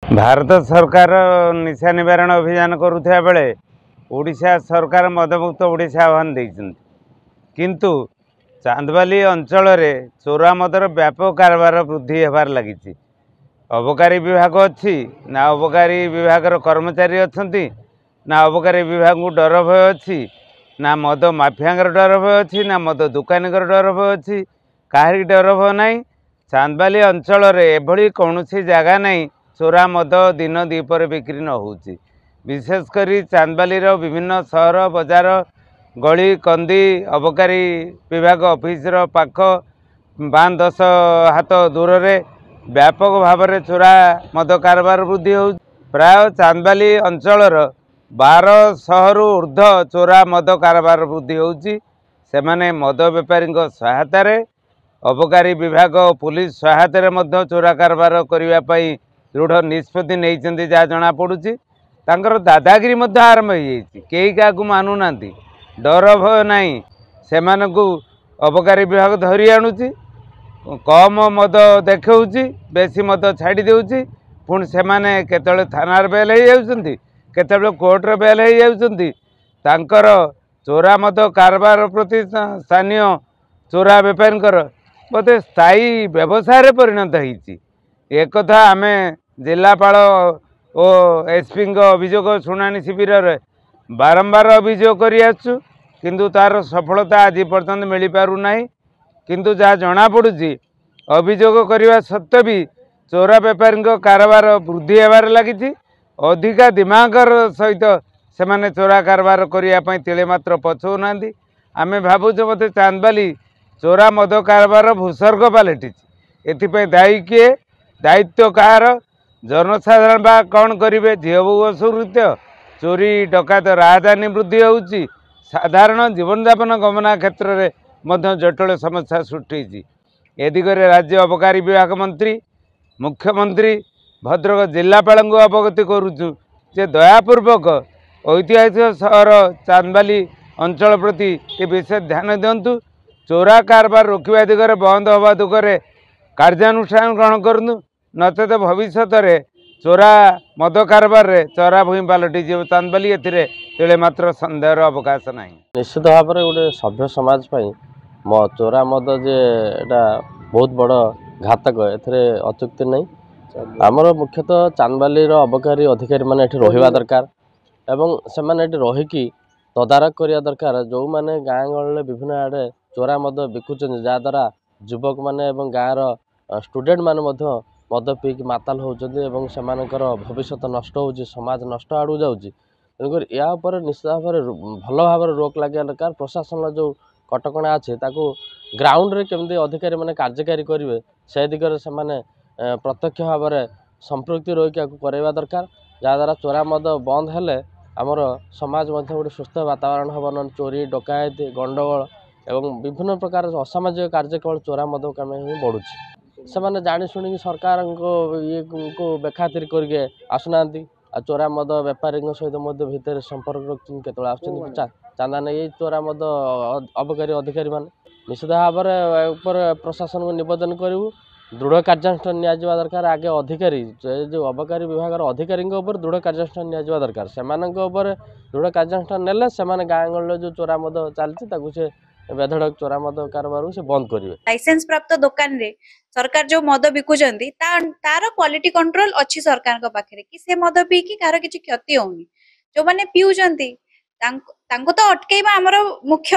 भारत सरकार निशा निवारण अभियान करुवा बेले ओडिशा सरकार मदमुक्त ओडिशा आह्वान देइछन्ति किंतु चांदबाली अंचल रे चोरा मदर व्यापक कारबार वृद्धि हेबार लगी। अबकारी विभाग अच्छी ना अबकारी विभाग कर्मचारी अच्छी ना अबकारी विभाग को डर भय अच्छी ना मद माफिया डर भय अच्छी ना मद दुकानी डर भय अच्छी कहीं डर भय ना। चांदबाली अंचल एभली कौन जगह नहीं चोरा मद दिन दीपर बिक्री न हो। विशेषकर चांदबाली विभिन्न सहर बजार गली कंदी अबकारी विभाग ऑफिस पाख 5-10 हाथ दूर रे व्यापक भाव में चोरा मद कारबार वृद्धि हो। प्राय चांदबाली अंचल 1200 रु ऊर्ध चोरा मद कारबार वृद्धि होने मद बेपारी सहायता अबकारी विभाग पुलिस सहायता चोरा कारबार करने दृढ़ निष्पत्ति नहीं जहाँ जना पड़ुची। दादागिरी आरंभ हो कई क्या मानुना डर भय नहीं से अबकारी विभाग धरी आणुची कम मद देखा बेसी मद छाड़ी देउची पुणी से केतले थाना बेल हो जाउछन्ति केतले कोर्ट बेल हो जाउछन्ति। तांकर चोरा मद कारबार प्रति स्थानीय चोरा बेपारी बोधे स्थायी व्यवसाय परिणत होती। एक कथा आम जिलापाल और एसपी अभियोग शुणाणी शिविर रे बारंबार अभियोग कर किंतु तार सफलता आज पर्यंत मिल पारना। किंतु जहाँ जना पड़ुची अभियोग करने सत्वे भी चोरा बेपारी कारबार वृद्धि होबार लगी। अधिका दिमागर सहित से चोरा कारबार करने तिले मात्र पछौना। आम भावुँ मत चांदबाली चोरा मद कारबार भूस्वर्ग पलटि एथि दायी किए दायित्व कार जनसाधारण बा कौन करेंगे झील बो असुरृत्य चोरी डकायत राजधानी वृद्धि होउची साधारण जीवन यापन गमना क्षेत्र में जटिल समस्या सृष्टि। ए दिगरे राज्य अबकारी विभाग मंत्री मुख्यमंत्री भद्रक जिलापाल को अवगत करुचु जे दयापूर्वक ऐतिहासिक सहर चांदबाली अंचल प्रति ये विशेष ध्यान दिंतु। चोरा कारबार रोकवा दिगरे बंद हवा दुखरे कार्यानुष्ठान ग्रहण करूँ नचेत भविष्य में चोरा मद कारबार चोरा भूमि पलटि जीव चांदबाली एतिरे मात्र सन्देहर अवकाश ना। निश्चित भाव में गोटे सभ्य समाज चोरा मद जे एटा बहुत बड़ घातक एथिरे अत्युक्ति नहीं। आमर मुख्यतः चांदबाली अबकारी अधिकारी मैंने रहा दरकार एवं से रहीकि तदारख करने दरकार जो मैंने गाँ गहली विभिन्न आड़े चोरा मद बिकुचन जहाद्वारा युवक मैंने गाँव स्टूडेंट मैंने मद पीक माताल होती भविष्य नष्ट हो समाज नष्ट आड़ जाऊँगी। तेणुक या निश्चित भाव में भल भाव रोक लगे दरकार। प्रशासन जो कटकणा अच्छे ग्राउंड रे केमती अधिकारी मैंने कार्यकारी करेंगे से दिगरे से प्रत्यक्ष भाव में संपृक्ति रही करवा दरकार जहाद्वारा चोरा मद बंद हेले आमर समाज गोटे सुस्थ वातावरण हम न चोरी डकायत गंडगोल एवं विभिन्न प्रकार असामाजिक कार्य केवल चोरा मद कम ही बढ़ुची। से जाशुणी सरकार ये को बेखातिर करके आसुना चोरा मद बेपारी सहित भितर संपर्क रखते के चांदा नहीं चोरा मद अबकारी अधिकारी मान निश्चित भाव में प्रशासन को निवेदन करूँ दृढ़ कार्यानुष्ठान निया दरकार। आगे अधिकारी जो अबकारी विभाग अधिकारी दृढ़ कार्यानुष्ठान निया दरकार से दृढ़ कार्यानुष्ठान नेले से गाँ गहल जो चोरा मद चलती बेधड़क चोरा मद कारबार से बंद करेंगे। लाइसेंस प्राप्त दुकान रे सरकार जो मद बिकुचंती तार क्वालिटी कंट्रोल अच्छी सरकार को पाखरे कि से मद पी कि कार किछि क्षति होनी जो माने पिउचंती तांको तो अटकेबा हमर मुख्य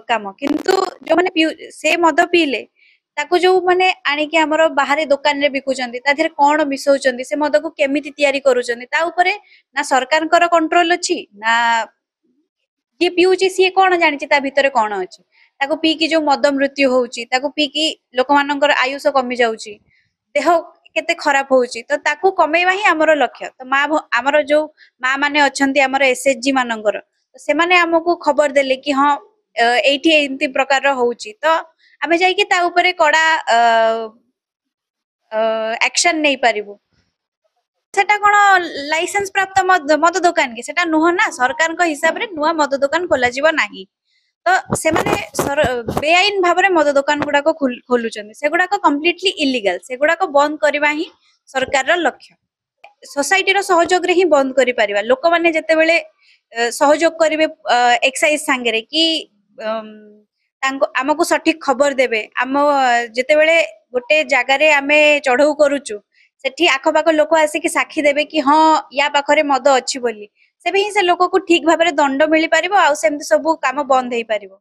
काम किंतु जो माने से मद पीले ताको जो माने आनी कि हमर बाहर दुकान रे बिकुचंती ता धरे कोन मिसौचंती से मद को केमिति तयारी करूचंती ता ऊपरे ना सरकार कर कंट्रोल अछि ना ये पिउची सी कोन जानिछि ता भितरे कोन अछि ताको पी की जो मद मृत्यु होउची ताको पी की लोक मानकर आयुष कमी जाउची देह केते खराब होउची तो ताको कमेवा ही हमर लक्ष्य। तो मां हमर जो मां माने अछंती हमर एसएचजी मानकर तो से माने हमकु खबर देले कि हां एठी एंती प्रकार होउची तो आमे जाई कि ता ऊपर कड़ा एक्शन नै पारिबो। सेटा कोन लाइसेंस प्राप्त मद दुकान की सेटा नुह ना सरकार को हिसाब रे नुआ मद दुकान खोला जीव नाही तो से माने बेआईन भाव में मद दुकान गुड़ा खोलुचंदी से गुड़ा कंप्लीटली इलीगल से गुड़ा बंद करवा ही सरकार लक्ष्य। सोसाइटी रो सहयोग रे ही बंद करि परिबा लोक माने जते बेले सहयोग करिवे एक्साइज सांगे कि आमको सठिक खबर देबे आम जते बेले गोटे जगार आमे चढ़ऊ करूचु सेठी आखपाख लोक आसिक साक्षी देबे कि हाँ या पाखरे मद अच्छी बोली से भी से लोक को ठीक भाव दंड मिल पारिबो आ सेमती सब काम बंद हेई पारिबो।